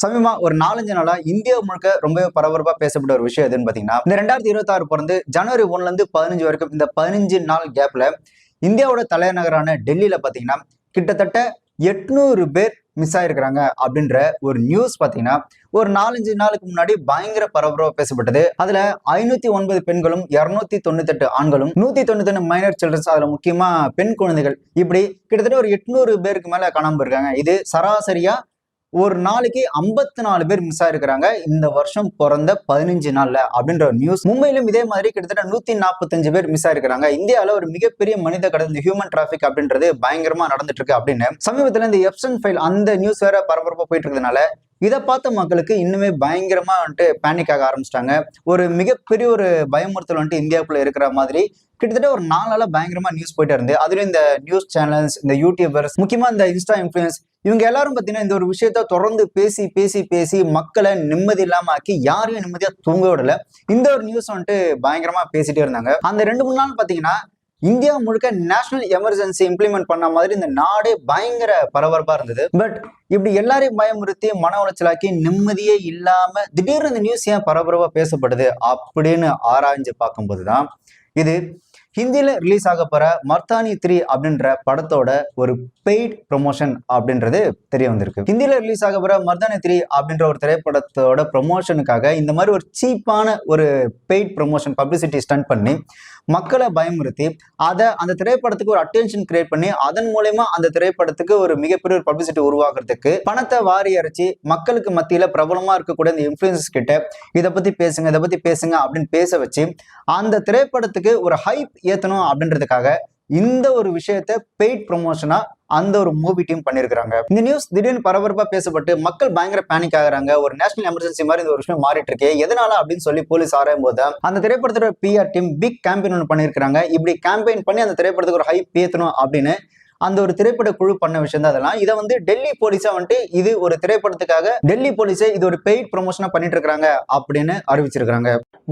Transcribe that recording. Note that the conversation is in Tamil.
சமீபமா ஒரு 4-5 நாளா இந்தியா முழுக்க ரொம்பவே பரபரப்பா பேசப்பட்ட ஒரு விஷயம் எதுன்னு பாத்தீங்கன்னா, இந்த 2026 பிறந்து ஜனவரி 1ல இருந்து 15 வரைக்கும் இந்த 15 நாள் கேப்ல இந்தியாவோட தலைநகரான டெல்லியில பாத்தீங்கன்னா கிட்டத்தட்ட 800 பேர் மிஸ் ஆயிருக்கிறாங்க அப்படின்ற ஒரு நியூஸ் பாத்தீங்கன்னா ஒரு 4-5 நாளுக்கு முன்னாடி பயங்கர பரபரப்பா பேசப்பட்டது. அதுல 509 பெண்களும் 298 ஆண்களும் 191 மைனர் சில்ட்ரன்ஸ், அதுல முக்கியமா பெண் குழந்தைகள், இப்படி கிட்டத்தட்ட ஒரு 800 பேருக்கு மேல காணாம போயிருக்காங்க. இது சராசரியா ஒரு நாளைக்கு 54 பேர் மிஸ் ஆயிருக்கிறாங்க இந்த வருஷம் பிறந்த 15 நாள்ல அப்படின்ற ஒரு நியூஸ். மும்பையிலும் இதே மாதிரி கிட்டத்தட்ட 145 பேர் மிஸ் ஆயிருக்கிறாங்க. இந்தியாவில ஒரு மிகப்பெரிய மனித கடத்தல், இந்த ஹியூமன் டிராபிக் அப்படின்றது பயங்கரமா நடந்துட்டு இருக்கு அப்படின்னு சமீபத்துல இந்த எப்சன் ஃபைல் அந்த நியூஸ் வேற பரபரப்பா போயிட்டு இருக்கிறதுனால இதை பார்த்த மக்களுக்கு இன்னுமே பயங்கரமா பேனிக் ஆக ஆரம்பிச்சிட்டாங்க. ஒரு மிகப்பெரிய ஒரு பயமுறுத்தல் இந்தியாவுக்குள்ள இருக்கிற மாதிரி கிட்டத்தட்ட ஒரு 4 நாளா பயங்கரமா நியூஸ் போயிட்டே இருந்து, அதுலயும் இந்த நியூஸ் சேனல்ஸ், இந்த யூடியூபர்ஸ், முக்கியமா இந்த இன்ஸ்டா இன்ஃபுளுன்ஸ், இவங்க எல்லாரும் பாத்தீங்கன்னா இந்த ஒரு விஷயத்த தொடர்ந்து பேசி பேசி பேசி மக்களை நிம்மதி இல்லாம ஆக்கி யாரையும் நிம்மதியா தூங்க விடல. இந்த ஒரு நியூஸ் பயங்கரமா பேசிட்டே இருந்தாங்க. அந்த 2-3 நாள் பாத்தீங்கன்னா இந்தியா முழுக்க நேஷனல் எமர்ஜென்சி இம்ப்ளிமெண்ட் பண்ண மாதிரி இந்த நாடே பயங்கர பரபரப்பா இருந்தது. பட் இப்படி எல்லாரையும் பயமுறுத்தி மன உளைச்சலாக்கி நிம்மதியே இல்லாம திடீர்னு இந்த நியூஸ் ஏன் பரபரப்பா பேசப்படுது அப்படின்னு ஆராய்ஞ்சு பார்க்கும்போதுதான் இது ஹிந்தியில ரிலீஸ் ஆக போற மர்தானி 3 அப்படின்ற படத்தோட ஒரு பெய்ட் ப்ரொமோஷன் அப்படின்றது தெரிய வந்திருக்கு. ஹிந்தியில ரிலீஸ் ஆக போற மர்தானி 3 அப்படின்ற ஒரு திரைப்படத்தோட ப்ரொமோஷனுக்காக இந்த மாதிரி ஒரு சீப்பான ஒரு பெய்ட் ப்ரொமோஷன் பப்ளிசிட்டி ஸ்டண்ட் பண்ணி மக்களை பயமுறுத்தி அந்த திரைப்படத்துக்கு ஒரு அட்டென்ஷன் கிரியேட் பண்ணி அதன் மூலயமா அந்த திரைப்படத்துக்கு ஒரு மிகப்பெரிய ஒரு பப்ளிசிட்டி உருவாக்குறதுக்கு பணத்தை வாரி அரைச்சி மக்களுக்கு மத்தியில பிரபலமா இருக்கக்கூடிய இந்த இன்ஃபுளுசர்ஸ் கிட்ட இதை பத்தி பேசுங்க அப்படின்னு பேச வச்சு அந்த திரைப்படத்துக்கு ஒரு ஹைப் ஏத்தணும் அப்படின்றதுக்காக இந்த ஒரு விஷயத்த பெய்ட் ப்ரொமோஷனா அந்த ஒரு மூவி டீம் பண்ணிருக்காங்க. இந்த நியூஸ் திடீர்னு பரபரப்பா பேசப்பட்டு மக்கள் பயங்கர பேனிக் ஆகுறாங்க. ஒரு நேஷனல் எமர்ஜென்சி மாதிரி இந்த ஒரு விஷயம் மாறிட்டு இருக்கு, எதனால அப்படின்னு சொல்லி போலீஸ் ஆராயும் போது அந்த திரைப்படத்தோட பிஆர் டீம் பிக் கேம்பெயின் ஒன்று பண்ணிருக்காங்க. இப்படி கேம்பெயின் பண்ணி அந்த திரைப்படத்துக்கு ஒரு ஹைப் ஏத்தணும் அப்படின்னு அந்த ஒரு திரைப்பட குழு பண்ண விஷயம் தான் அதெல்லாம். இதை டெல்லி போலீஸா இது ஒரு திரைப்படத்துக்காக டெல்லி போலீஸே இது ஒரு பெய்ட் ப்ரொமோஷனா பண்ணிட்டு இருக்காங்க அப்படின்னு அறிவிச்சிருக்காங்க.